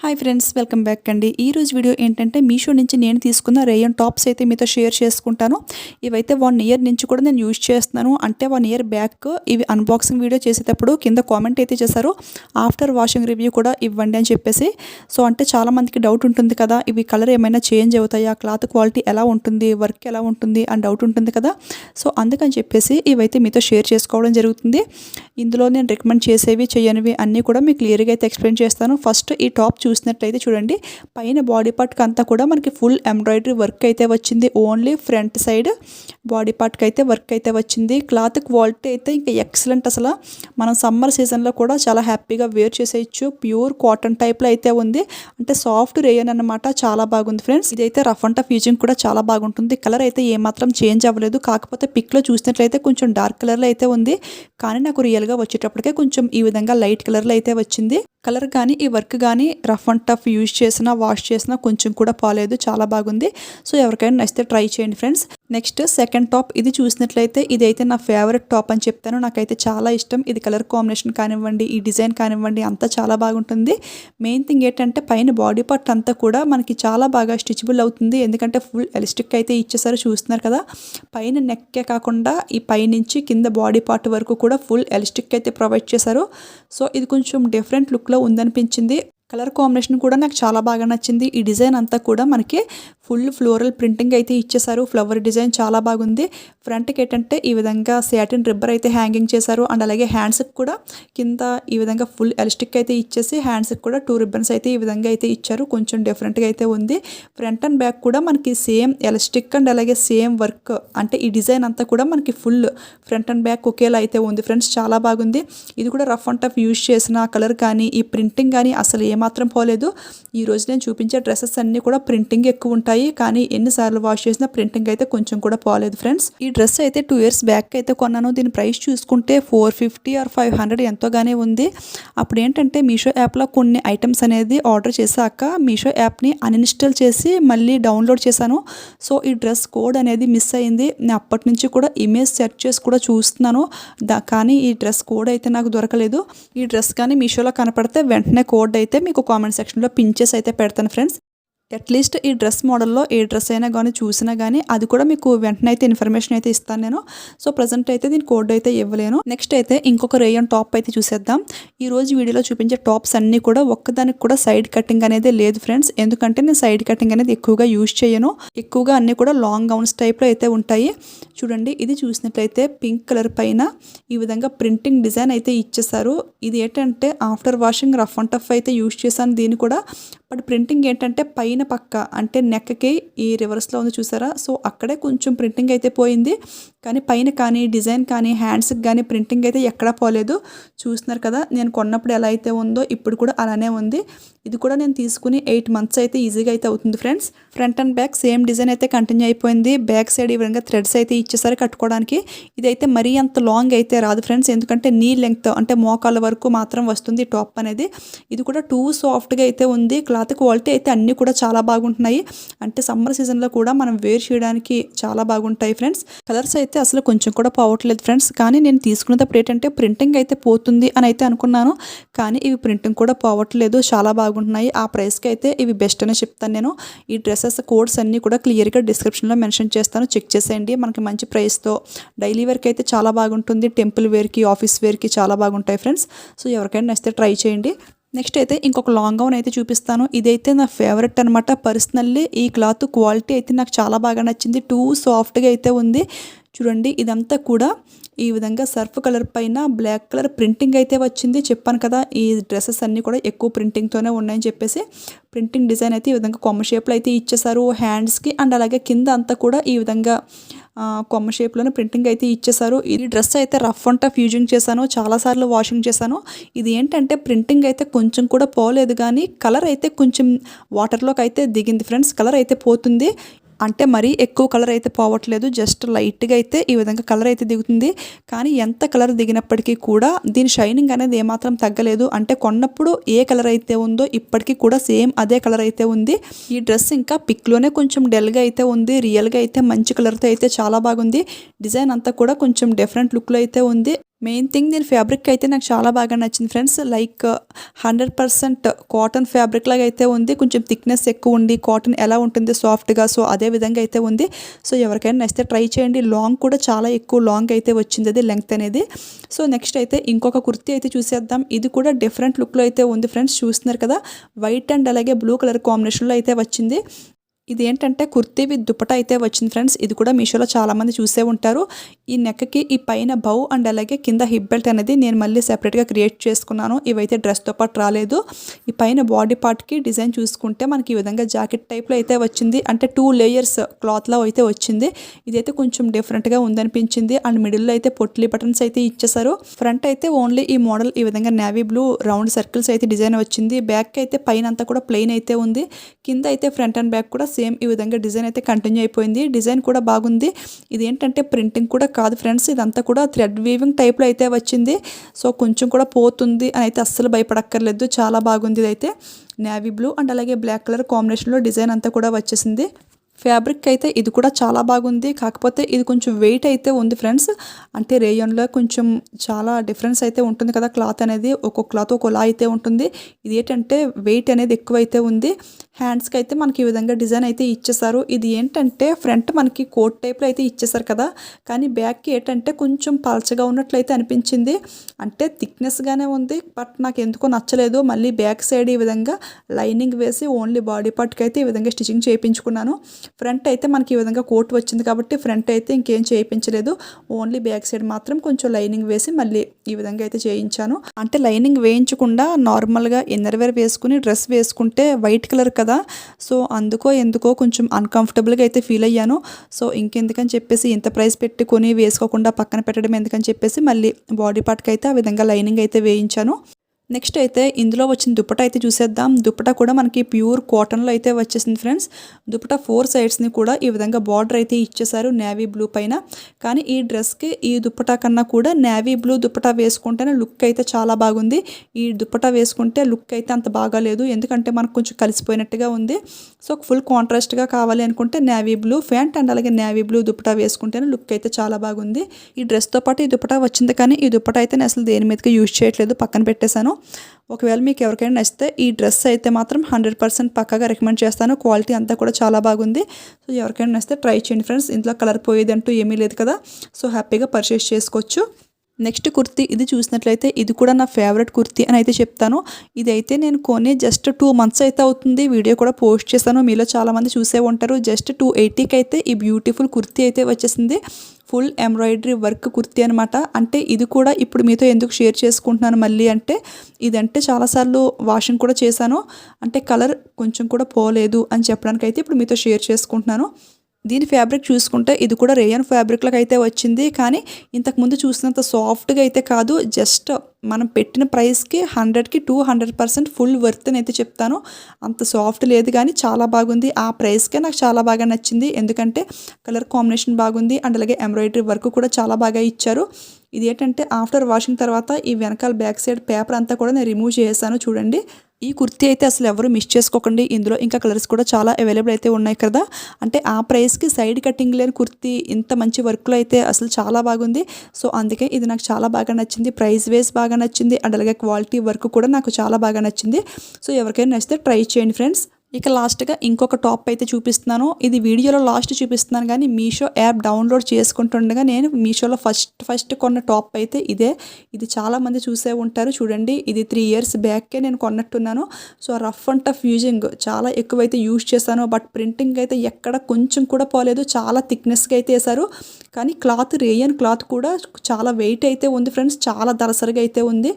Hi friends, welcome back అండి. ఈరోజు video ఏంటంటే మీషో నుంచి నేను తీసుకున్న రేయన్ టాప్స్ అయితే మీతో షేర్ చేసుకుంటాను. ఇవైతే 1 ఇయర్ నుంచి కూడా నేను యూజ్ చేస్తున్నాను. అంటే 1 ఇయర్ బ్యాక్ ఇవి అన్బాక్సింగ్ వీడియో చేసేటప్పుడు కింద కామెంట్ అయితే చేశారు, ఆఫ్టర్ వాషింగ్ రివ్యూ కూడా ఇవ్వండి అని చెప్పేసి. సో అంటే చాలామందికి డౌట్ ఉంటుంది కదా, ఇవి కలర్ ఏమైనా చేంజ్ అవుతాయా, క్లాత్ క్వాలిటీ ఎలా ఉంటుంది, వర్క్ ఎలా ఉంటుంది అని డౌట్ ఉంటుంది కదా. సో అందుకని చెప్పేసి ఇవైతే మీతో షేర్ చేసుకోవడం జరుగుతుంది. ఇందులో నేను రికమెండ్ చేసేవి చేయనివి అన్నీ కూడా మీకు క్లియర్గా అయితే ఎక్స్ప్లెయిన్ చేస్తాను. ఫస్ట్ ఈ టాప్ చూసినట్లయితే చూడండి, పైన బాడీ పార్ట్కి అంతా కూడా మనకి ఫుల్ ఎంబ్రాయిడరీ వర్క్ అయితే వచ్చింది. ఓన్లీ ఫ్రంట్ సైడ్ బాడీ పార్ట్కి అయితే వర్క్ అయితే వచ్చింది. క్లాత్ క్వాలిటీ అయితే ఇంకా ఎక్సలెంట్. అసలు మనం సమ్మర్ సీజన్లో కూడా చాలా హ్యాపీగా వేర్ చేసేయచ్చు. ప్యూర్ కాటన్ టైప్లో అయితే ఉంది. అంటే సాఫ్ట్ రేయన్ అన్నమాట. చాలా బాగుంది ఫ్రెండ్స్. ఇదైతే రఫ్ అండ్ టఫ్ యూజింగ్ కూడా చాలా బాగుంటుంది. కలర్ అయితే ఏమాత్రం చేంజ్ అవ్వలేదు. కాకపోతే పిక్లో చూసినట్లయితే కొంచెం డార్క్ కలర్లో అయితే ఉంది, కానీ నాకు రియల్గా వచ్చేటప్పటికే కొంచెం ఈ విధంగా లైట్ కలర్లో అయితే వచ్చింది. కలర్ కానీ ఈ వర్క్ కానీ రఫ్ అండ్ టఫ్ యూజ్ చేసినా వాష్ చేసినా కొంచెం కూడా పోలేదు. చాలా బాగుంది. సో ఎవరికైనా నచ్చితే ట్రై చేయండి ఫ్రెండ్స్. నెక్స్ట్ సెకండ్ టాప్ ఇది చూసినట్లయితే ఇదైతే నా ఫేవరెట్ టాప్ అని చెప్తాను. నాకైతే చాలా ఇష్టం. ఇది కలర్ కాంబినేషన్ కానివ్వండి, ఈ డిజైన్ కానివ్వండి, అంతా చాలా బాగుంటుంది. మెయిన్ థింగ్ ఏంటంటే పైన బాడీ పార్ట్ అంతా కూడా మనకి చాలా బాగా స్టిచబుల్ అవుతుంది. ఎందుకంటే ఫుల్ ఎలాస్టిక్ అయితే ఇచ్చేసారు, చూస్తున్నారు కదా. పైన నెక్కే కాకుండా ఈ పైనుంచి కింద బాడీ పార్ట్ వరకు కూడా ఫుల్ ఎలాస్టిక్ అయితే ప్రొవైడ్ చేశారు. సో ఇది కొంచెం డిఫరెంట్ లుక్లో ఉందనిపించింది. కలర్ కాంబినేషన్ కూడా నాకు చాలా బాగా నచ్చింది. ఈ డిజైన్ అంతా కూడా మనకి ఫుల్ ఫ్లోరల్ ప్రింటింగ్ అయితే ఇచ్చేసారు. ఫ్లవర్ డిజైన్ చాలా బాగుంది. ఫ్రంట్కి ఏంటంటే ఈ విధంగా సాటిన్ రిబ్బర్ అయితే హ్యాంగింగ్ చేశారు. అండ్ అలాగే హ్యాండ్స్కి కూడా కింద ఈ విధంగా ఫుల్ ఎలాస్టిక్ అయితే ఇచ్చేసి హ్యాండ్స్కి కూడా 2 రిబ్బన్స్ అయితే ఈ విధంగా అయితే ఇచ్చారు. కొంచెం డిఫరెంట్గా అయితే ఉంది. ఫ్రంట్ అండ్ బ్యాక్ కూడా మనకి సేమ్ ఎలాస్టిక్ అండ్ అలాగే సేమ్ వర్క్. అంటే ఈ డిజైన్ అంతా కూడా మనకి ఫుల్ ఫ్రంట్ అండ్ బ్యాక్ ఒకేలా అయితే ఉంది ఫ్రెండ్స్. చాలా బాగుంది. ఇది కూడా రఫ్ అండ్ టఫ్ యూజ్ చేసిన కలర్ కానీ ఈ ప్రింటింగ్ కానీ అసలు ఏమాత్రం పోలేదు. ఈ రోజు నేను చూపించే డ్రెస్సెస్ అన్నీ కూడా ప్రింటింగ్ ఎక్కువ ఉంటాయి, కానీ ఎన్నిసార్లు వాష్ చేసినా ప్రింటింగ్ అయితే కొంచెం కూడా పోలేదు ఫ్రెండ్స్. ఈ డ్రెస్ అయితే 2 ఇయర్స్ బ్యాక్ అయితే కొన్నాను. దీని ప్రైస్ చూసుకుంటే 450 ఆర్ 500 ఎంతోగానే ఉంది. అప్పుడు ఏంటంటే మీషో యాప్లో కొన్ని ఐటమ్స్ అనేది ఆర్డర్ చేశాక మీషో యాప్ని అన్ఇన్స్టాల్ చేసి మళ్ళీ డౌన్లోడ్ చేశాను. సో ఈ డ్రెస్ కోడ్ అనేది మిస్ అయింది. నేను అప్పటి నుంచి కూడా ఇమేజ్ సెర్చ్ చేసి కూడా చూస్తున్నాను, కానీ ఈ డ్రెస్ కోడ్ అయితే నాకు దొరకలేదు. ఈ డ్రెస్ కానీ మీషోలో కనపడితే వెంటనే కోడ్ అయితే మీకు కామెంట్ సెక్షన్లో పిన్ చేసి అయితే పెడతాను ఫ్రెండ్స్. అట్లీస్ట్ ఈ డ్రెస్ మోడల్లో ఏ డ్రెస్ అయినా కానీ చూసినా కానీ అది కూడా మీకు వెంటనే అయితే ఇన్ఫర్మేషన్ అయితే ఇస్తాను నేను. సో ప్రజెంట్ అయితే దీని కోడ్ అయితే ఇవ్వలేను. నెక్స్ట్ అయితే ఇంకొక రేయన్ టాప్ అయితే చూసేద్దాం. ఈ రోజు వీడియోలో చూపించే టాప్స్ అన్నీ కూడా ఒక్కదానికి కూడా సైడ్ కటింగ్ అనేది లేదు ఫ్రెండ్స్. ఎందుకంటే నేను సైడ్ కటింగ్ అనేది ఎక్కువగా యూజ్ చేయను. ఎక్కువగా అన్నీ కూడా లాంగ్ గౌన్స్ టైప్లో అయితే ఉంటాయి. చూడండి, ఇది చూసినట్లయితే పింక్ కలర్ పైన ఈ విధంగా ప్రింటింగ్ డిజైన్ అయితే ఇచ్చేసారు. ఇది ఏంటంటే after washing rough and tough అయితే యూజ్ చేశాను దీన్ని కూడా. బట్ ప్రింటింగ్ ఏంటంటే పైన పక్క అంటే నెక్కి ఈ రివర్స్లో ఉంది చూసారా. సో అక్కడే కొంచెం ప్రింటింగ్ అయితే పోయింది, కానీ పైన కానీ డిజైన్ కానీ హ్యాండ్స్కి కానీ ప్రింటింగ్ అయితే ఎక్కడా పోలేదు. చూస్తున్నారు కదా, నేను కొన్నప్పుడు ఎలా అయితే ఉందో ఇప్పుడు కూడా అలానే ఉంది. ఇది కూడా నేను తీసుకుని 8 మంత్స్ అయితే ఈజీగా అయితే అవుతుంది friends. Front and back same design అయితే కంటిన్యూ అయిపోయింది. బ్యాక్ సైడ్ ఈ విధంగా థ్రెడ్స్ అయితే ఇచ్చేసారు కట్టుకోవడానికి. ఇదైతే మరీ అంత లాంగ్ అయితే రాదు ఫ్రెండ్స్, ఎందుకంటే నీ లెంగ్త్ అంటే మోకాళ్ళ వరకు మాత్రం వస్తుంది టాప్ అనేది. ఇది కూడా టూ సాఫ్ట్గా అయితే ఉంది. క్లాత్ క్వాలిటీ అయితే అన్నీ కూడా చాలా బాగుంటున్నాయి. అంటే సమ్మర్ సీజన్లో కూడా మనం వేర్ చేయడానికి చాలా బాగుంటాయి ఫ్రెండ్స్. కలర్స్ అయితే అసలు కొంచెం కూడా పోవట్లేదు ఫ్రెండ్స్. కానీ నేను తీసుకున్నప్పుడు ఏంటంటే ప్రింటింగ్ అయితే పోతుంది అని అయితే అనుకున్నాను, కానీ ఇవి ప్రింటింగ్ కూడా పోవట్లేదు. చాలా బాగుంటున్నాయి. ఆ ప్రైస్కి అయితే ఇవి బెస్ట్ అని చెప్తాను నేను. ఈ డ్రెస్సెస్ కోడ్స్ అన్నీ కూడా క్లియర్గా డిస్క్రిప్షన్లో మెన్షన్ చేస్తాను, చెక్ చేసేయండి. మనకి మంచి ప్రైస్తో డైలీ వేర్కి అయితే చాలా బాగుంటుంది. టెంపుల్ వేర్కి, ఆఫీస్ వేర్కి చాలా బాగుంటాయి ఫ్రెండ్స్. సో ఎవరికైనా నచ్చితే ట్రై చేయండి. నెక్స్ట్ అయితే ఇంకొక లాంగ్ గౌన్ అయితే చూపిస్తాను. ఇదైతే నా ఫేవరెట్ అనమాట. పర్సనల్లీ ఈ క్లాత్ క్వాలిటీ అయితే నాకు చాలా బాగా నచ్చింది. టూ సాఫ్ట్గా అయితే ఉంది. చూడండి, ఇదంతా కూడా ఈ విధంగా సర్ఫ్ కలర్ పైన బ్లాక్ కలర్ ప్రింటింగ్ అయితే వచ్చింది. చెప్పాను కదా, ఈ డ్రెస్సెస్ అన్నీ కూడా ఎక్కువ ప్రింటింగ్తోనే ఉన్నాయని చెప్పేసి. ప్రింటింగ్ డిజైన్ అయితే ఈ విధంగా కొమ్మ షేప్లో అయితే ఇచ్చేసారు హ్యాండ్స్కి. అండ్ అలాగే కింద అంతా కూడా ఈ విధంగా కొమ్మ షేప్లోనే ప్రింటింగ్ అయితే ఇచ్చేసారు. ఇది డ్రెస్ అయితే రఫ్ అండ్ టఫ్ యూజింగ్ చేశాను, చాలాసార్లు వాషింగ్ చేశాను. ఇది ఏంటంటే ప్రింటింగ్ అయితే కొంచెం కూడా పోలేదు, కానీ కలర్ అయితే కొంచెం వాటర్లోకి అయితే దిగింది ఫ్రెండ్స్. కలర్ అయితే పోతుంది, అంటే మరీ ఎక్కువ కలర్ అయితే పోవట్లేదు. జస్ట్ లైట్గా అయితే ఈ విధంగా కలర్ అయితే దిగుతుంది. కానీ ఎంత కలర్ దిగినప్పటికీ కూడా దీని షైనింగ్ అనేది ఏమాత్రం తగ్గలేదు. అంటే కొన్నప్పుడు ఏ కలర్ అయితే ఉందో ఇప్పటికీ కూడా సేమ్ అదే కలర్ అయితే ఉంది. ఈ డ్రెస్ ఇంకా పిక్లోనే కొంచెం డల్గా అయితే ఉంది. రియల్గా అయితే మంచి కలర్తో అయితే చాలా బాగుంది. డిజైన్ అంతా కూడా కొంచెం డిఫరెంట్ లుక్లో అయితే ఉంది. మెయిన్ థింగ్ దీని ఫ్యాబ్రిక్ అయితే నాకు చాలా బాగా నచ్చింది ఫ్రెండ్స్. లైక్ 100% కాటన్ ఫ్యాబ్రిక్ లాగా అయితే ఉంది. కొంచెం థిక్నెస్ ఎక్కువ ఉండి కాటన్ ఎలా ఉంటుంది సాఫ్ట్గా, సో అదే విధంగా అయితే ఉంది. సో ఎవరికైనా నచ్చితే ట్రై చేయండి. లాంగ్ కూడా చాలా ఎక్కువ లాంగ్ అయితే వచ్చింది అది లెంగ్త్ అనేది. సో నెక్స్ట్ అయితే ఇంకొక కుర్తీ అయితే చూసేద్దాం. ఇది కూడా డిఫరెంట్ లుక్లో అయితే ఉంది ఫ్రెండ్స్. చూస్తున్నారు కదా, వైట్ అండ్ అలాగే బ్లూ కలర్ కాంబినేషన్లో అయితే వచ్చింది. ఇది ఏంటంటే కుర్తీ విత్ దుపట్టా అయితే వచ్చింది ఫ్రెండ్స్. ఇది కూడా మీషోలో చాలామంది చూసే ఉంటారు. ఈ నెక్కి ఈ పైన బౌ అండ్ అలాగే కింద హిప్ బెల్ట్ అనేది నేను మళ్ళీ సెపరేట్గా క్రియేట్ చేసుకున్నాను. ఇవైతే డ్రెస్తో పాటు రాలేదు. ఈ పైన బాడీ పార్ట్కి డిజైన్ చూసుకుంటే మనకి ఈ విధంగా జాకెట్ టైప్లో అయితే వచ్చింది. అంటే 2 లేయర్స్ క్లాత్లో అయితే వచ్చింది. ఇదైతే కొంచెం డిఫరెంట్గా ఉందనిపించింది. అండ్ మిడిల్లో అయితే పొట్లీ బటన్స్ అయితే ఇచ్చేసారు. ఫ్రంట్ అయితే ఓన్లీ ఈ మోడల్ ఈ విధంగా నేవీ బ్లూ రౌండ్ సర్కిల్స్ అయితే డిజైన్ వచ్చింది. బ్యాక్ అయితే పైన అంతా కూడా ప్లెయిన్ అయితే ఉంది. కింద అయితే ఫ్రంట్ అండ్ బ్యాక్ కూడా సేమ్ ఈ విధంగా డిజైన్ అయితే కంటిన్యూ అయిపోయింది. డిజైన్ కూడా బాగుంది. ఇది ఏంటంటే ప్రింటింగ్ కూడా కాదు ఫ్రెండ్స్, ఇదంతా కూడా థ్రెడ్ వీవింగ్ టైప్లో అయితే వచ్చింది. సో కొంచెం కూడా పోతుంది అని అయితే అస్సలు భయపడక్కర్లేదు. చాలా బాగుంది. ఇదైతే నేవీ బ్లూ అండ్ అలాగే బ్లాక్ కలర్ కాంబినేషన్లో డిజైన్ అంతా కూడా వచ్చేసింది. ఫ్యాబ్రిక్ అయితే ఇది కూడా చాలా బాగుంది. కాకపోతే ఇది కొంచెం వెయిట్ అయితే ఉంది ఫ్రెండ్స్. అంటే రేయన్లో కొంచెం చాలా డిఫరెన్స్ అయితే ఉంటుంది కదా, క్లాత్ అనేది ఒక్కొక్క క్లాత్ ఒక్కోలా అయితే ఉంటుంది. ఇది ఏంటంటే వెయిట్ అనేది ఎక్కువ అయితే ఉంది. హ్యాండ్స్కి అయితే మనకి ఈ విధంగా డిజైన్ అయితే ఇచ్చేసారు. ఇది ఏంటంటే ఫ్రంట్ మనకి కోట్ టైప్లో అయితే ఇచ్చేసారు కదా, కానీ బ్యాక్కి ఏంటంటే కొంచెం పల్చగా ఉన్నట్లయితే అనిపించింది. అంటే థిక్నెస్గానే ఉంది, బట్ నాకు ఎందుకో నచ్చలేదు. మళ్ళీ బ్యాక్ సైడ్ ఈ విధంగా లైనింగ్ వేసి ఓన్లీ బాడీ పార్ట్కి అయితే ఈ విధంగా స్టిచ్చింగ్ చేయించుకున్నాను. ఫ్రంట్ అయితే మనకి ఈ విధంగా కోట్ వచ్చింది కాబట్టి ఫ్రంట్ అయితే ఇంకేం చేయించలేదు. ఓన్లీ బ్యాక్ సైడ్ మాత్రం కొంచెం లైనింగ్ వేసి మళ్ళీ ఈ విధంగా అయితే చేయించాను. అంటే లైనింగ్ వేయించకుండా నార్మల్గా ఇన్నర్ వేర్ వేసుకుని డ్రెస్ వేసుకుంటే వైట్ కలర్ కదా, సో ఎందుకో కొంచెం అన్కంఫర్టబుల్గా అయితే ఫీల్ అయ్యాను. సో ఇంకెందుకని చెప్పేసి ఇంత ప్రైస్ పెట్టుకొని వేసుకోకుండా పక్కన పెట్టడం ఎందుకని చెప్పేసి మళ్ళీ బాడీ పార్ట్కి అయితే ఆ విధంగా లైనింగ్ అయితే వేయించాను. నెక్స్ట్ అయితే ఇందులో వచ్చిన దుపట్టా అయితే చూసేద్దాం. దుపట్టా కూడా మనకి ప్యూర్ కాటన్లో అయితే వచ్చేసింది ఫ్రెండ్స్. దుపట్టా 4 సైడ్స్ని కూడా ఈ విధంగా బార్డర్ అయితే ఇచ్చేసారు నేవీ బ్లూ పైన. కానీ ఈ డ్రెస్కి ఈ దుపట్టా కన్నా కూడా నేవీ బ్లూ దుపట్టా వేసుకుంటేనే లుక్ అయితే చాలా బాగుంది. ఈ దుపట్టా వేసుకుంటే లుక్ అయితే అంత బాగాలేదు, ఎందుకంటే మనకు కొంచెం కలిసిపోయినట్టుగా ఉంది. సో ఫుల్ కాంట్రాస్ట్గా కావాలి అనుకుంటే నేవీ బ్లూ ప్యాంట్ అండ్ అలాగే నేవీ బ్లూ దుపట్టా వేసుకుంటేనే లుక్ అయితే చాలా బాగుంది. ఈ డ్రెస్తో పాటు ఈ దుపట్టా వచ్చింది, కానీ ఈ దుపట్టా అయితే నేను అసలు దేని మీదకి యూజ్ చేయట్లేదు, పక్కన పెట్టేశాను. ఒకవేళ మీకు ఎవరికైనా నచ్చితే ఈ డ్రెస్ అయితే మాత్రం 100% పక్కాగా రికమెండ్ చేస్తాను. క్వాలిటీ అంతా కూడా చాలా బాగుంది. సో ఎవరికైనా నచ్చితే ట్రై చేయండి ఫ్రెండ్స్. ఇంట్లో కలర్ పోయేదంటూ ఏమీ లేదు కదా, సో హ్యాపీగా పర్చేస్ చేసుకోవచ్చు. నెక్స్ట్ కుర్తీ ఇది చూసినట్లయితే ఇది కూడా నా ఫేవరెట్ కుర్తీ అని అయితే చెప్తాను. ఇదైతే నేను కొని జస్ట్ 2 మంత్స్ అయితే అవుతుంది. వీడియో కూడా పోస్ట్ చేశాను, మీలో చాలామంది చూసే ఉంటారు. జస్ట్ 280కి అయితే ఈ బ్యూటిఫుల్ కుర్తీ అయితే వచ్చేసింది. ఫుల్ ఎంబ్రాయిడరీ వర్క్ కుర్తీ అనమాట. అంటే ఇది కూడా ఇప్పుడు మీతో ఎందుకు షేర్ చేసుకుంటున్నాను మళ్ళీ అంటే, ఇదంటే చాలాసార్లు వాషింగ్ కూడా చేశాను, అంటే కలర్ కొంచెం కూడా పోలేదు అని చెప్పడానికి అయితే ఇప్పుడు మీతో షేర్ చేసుకుంటున్నాను. దీని ఫ్యాబ్రిక్ చూసుకుంటే ఇది కూడా రేయన్ ఫ్యాబ్రిక్లకు అయితే వచ్చింది, కానీ ఇంతకుముందు చూసినంత సాఫ్ట్గా అయితే కాదు. జస్ట్ మనం పెట్టిన ప్రైస్కి 100కి 200% ఫుల్ వర్త్ అని అయితే చెప్తాను. అంత సాఫ్ట్ లేదు కానీ చాలా బాగుంది. ఆ ప్రైస్కే నాకు చాలా బాగా నచ్చింది, ఎందుకంటే కలర్ కాంబినేషన్ బాగుంది అండ్ అలాగే ఎంబ్రాయిడరీ వర్క్ కూడా చాలా బాగా ఇచ్చారు. ఇది ఏంటంటే ఆఫ్టర్ వాషింగ్ తర్వాత ఈ వెనకాల బ్యాక్ సైడ్ పేపర్ అంతా కూడా నేను రిమూవ్ చేశాను. చూడండి, ఈ కుర్తీ అయితే అసలు ఎవరు మిస్ చేసుకోకండి. ఇందులో ఇంకా కలర్స్ కూడా చాలా అవైలబుల్ అయితే ఉన్నాయి కదా. అంటే ఆ ప్రైస్కి సైడ్ కటింగ్ లేని కుర్తీ ఇంత మంచి వర్క్లో అయితే అసలు చాలా బాగుంది. సో అందుకే ఇది నాకు చాలా బాగా నచ్చింది. ప్రైస్ వేస్ బాగా నచ్చింది అండ్ అలాగే క్వాలిటీ వర్క్ కూడా నాకు చాలా బాగా నచ్చింది. సో ఎవరికైనా నచ్చితే ట్రై చేయండి ఫ్రెండ్స్. ఇక లాస్ట్గా ఇంకొక టాప్ అయితే చూపిస్తున్నాను. ఇది వీడియోలో లాస్ట్ చూపిస్తున్నాను, కానీ మీషో యాప్ డౌన్లోడ్ చేసుకుంటుండగా నేను మీషోలో ఫస్ట్ కొన్న టాప్ అయితే ఇదే. ఇది చాలామంది చూసే ఉంటారు. చూడండి, ఇది 3 ఇయర్స్ బ్యాక్కే నేను కొన్నట్టున్నాను. So rough and tough using చాలా ఎక్కువైతే యూజ్ చేశాను, బట్ ప్రింటింగ్ అయితే ఎక్కడ కొంచెం కూడా పోలేదు. చాలా థిక్నెస్గా అయితే వేశారు, కానీ క్లాత్ రేయన్ క్లాత్ కూడా చాలా వెయిట్ అయితే ఉంది ఫ్రెండ్స్. చాలా దలసరిగా అయితే ఉంది.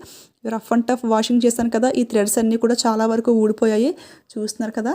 రఫ్ అండ్ టఫ్ వాషింగ్ చేశాను కదా, ఈ థ్రెడ్స్ అన్నీ కూడా చాలా వరకు ఊడిపోయాయి. చూస్తున్నారు కదా,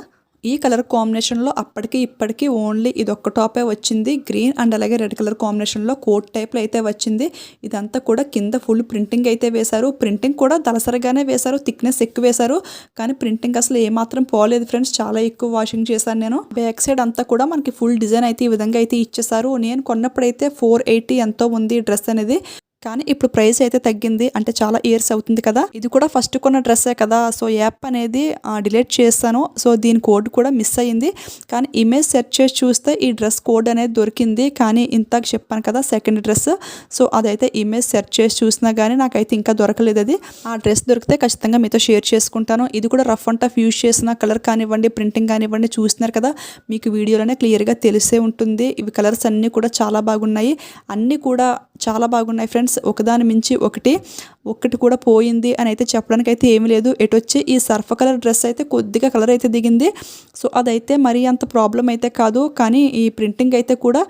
ఈ కలర్ కాంబినేషన్లో అప్పటికి ఇప్పటికీ ఓన్లీ ఇదొక్క టాపే వచ్చింది. గ్రీన్ అండ్ అలాగే రెడ్ కలర్ కాంబినేషన్లో కోట్ టైప్లో అయితే వచ్చింది. ఇదంతా కూడా కింద ఫుల్ ప్రింటింగ్ అయితే వేశారు. ప్రింటింగ్ కూడా దలసరిగానే వేశారు, థిక్నెస్ ఎక్కువ వేశారు, కానీ ప్రింటింగ్ అసలు ఏమాత్రం పోలేదు ఫ్రెండ్స్. చాలా ఎక్కువ వాషింగ్ చేశాను నేను. బ్యాక్ సైడ్ అంతా కూడా మనకి ఫుల్ డిజైన్ అయితే ఈ విధంగా అయితే ఇచ్చేసారు. నేను కొన్నప్పుడైతే 480 ఎంతో ఉంది డ్రెస్ అనేది, కానీ ఇప్పుడు ప్రైస్ అయితే తగ్గింది, అంటే చాలా ఇయర్స్ అవుతుంది కదా. ఇది కూడా ఫస్ట్ కొన్న డ్రెస్సే కదా, సో యాప్ అనేది డిలీట్ చేస్తాను. సో దీని కోడ్ కూడా మిస్ అయ్యింది, కానీ ఇమేజ్ సెర్చ్ చేసి చూస్తే ఈ డ్రెస్ కోడ్ అనేది దొరికింది. కానీ ఇంతకు చెప్పాను కదా సెకండ్ డ్రెస్, సో అదైతే ఇమేజ్ సెర్చ్ చేసి చూసినా కానీ నాకైతే ఇంకా దొరకలేదు. అది ఆ డ్రెస్ దొరికితే ఖచ్చితంగా మీతో షేర్ చేసుకుంటాను. ఇది కూడా రఫ్ అండ్ టఫ్ యూజ్ చేసిన కలర్ కానివ్వండి, ప్రింటింగ్ కానివ్వండి, చూస్తున్నారు కదా, మీకు వీడియోలోనే క్లియర్గా తెలిసే ఉంటుంది. ఇవి కలర్స్ అన్నీ కూడా చాలా బాగున్నాయి, అన్నీ కూడా చాలా బాగున్నాయి ఫ్రెండ్స్. ఒకదాని మించి ఒకటి కూడా పోయింది అని అయితే చెప్పడానికి అయితే ఏమీ లేదు. వచ్చి ఈ సర్ఫ్ కలర్ డ్రెస్ అయితే కొద్దిగా కలర్ అయితే దిగింది, సో అదైతే మరీ అంత ప్రాబ్లం అయితే కాదు. కానీ ఈ ప్రింటింగ్ అయితే కూడా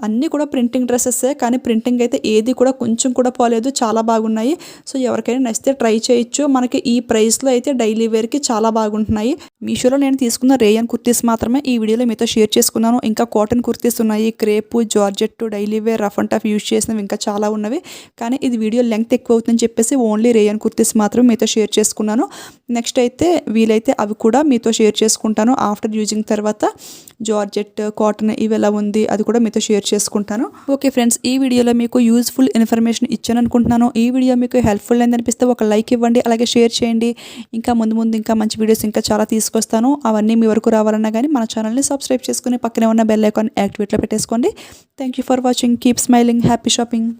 అన్నీ కూడా ప్రింటింగ్ డ్రెస్సెస్సే, కానీ ప్రింటింగ్ అయితే ఏది కూడా కొంచెం కూడా పోలేదు, చాలా బాగున్నాయి. సో ఎవరికైనా నచ్చితే ట్రై చేయొచ్చు. మనకి ఈ ప్రైస్లో అయితే డైలీ వేర్కి చాలా బాగుంటున్నాయి. మీషోలో నేను తీసుకున్న రేయన్ కుర్తీస్ మాత్రమే ఈ వీడియోలో మీతో షేర్ చేసుకున్నాను. ఇంకా కాటన్ కుర్తీస్ ఉన్నాయి, crepe, georgette, daily wear, rough and tough use చేసినవి ఇంకా చాలా ఉన్నవి. కానీ ఇది వీడియో లెంగ్త్ ఎక్కువ అవుతుందని చెప్పేసి ఓన్లీ రేయన్ కుర్తీస్ మాత్రం మీతో షేర్ చేసుకున్నాను. నెక్స్ట్ అయితే వీలైతే అవి కూడా మీతో షేర్ చేసుకుంటాను. ఆఫ్టర్ యూజింగ్ తర్వాత జార్జెట్, కాటన్ ఇవి ఎలా ఉంది అది కూడా మీతో షేర్ చేసుకుంటాను. ఓకే ఫ్రెండ్స్, ఈ వీడియోలో మీకు యూజ్ఫుల్ ఇన్ఫర్మేషన్ ఇచ్చాను అనుకుంటున్నాను. ఈ వీడియో మీకు హెల్ప్ఫుల్ అయింది అనిపిస్తే ఒక లైక్ ఇవ్వండి, అలాగే షేర్ చేయండి. ఇంకా ముందు ఇంకా మంచి వీడియోస్ ఇంకా చాలా తీసుకొస్తాను. అవన్నీ మీ వరకు రావాలన్నా కానీ మన ఛానల్ని సబ్స్క్రైబ్ చేసుకుని పక్కనే ఉన్న బెల్ ఐకాన్ యాక్టివేట్లో పెట్టేసుకోండి. Thank you for watching. Keep smiling. Happy shopping.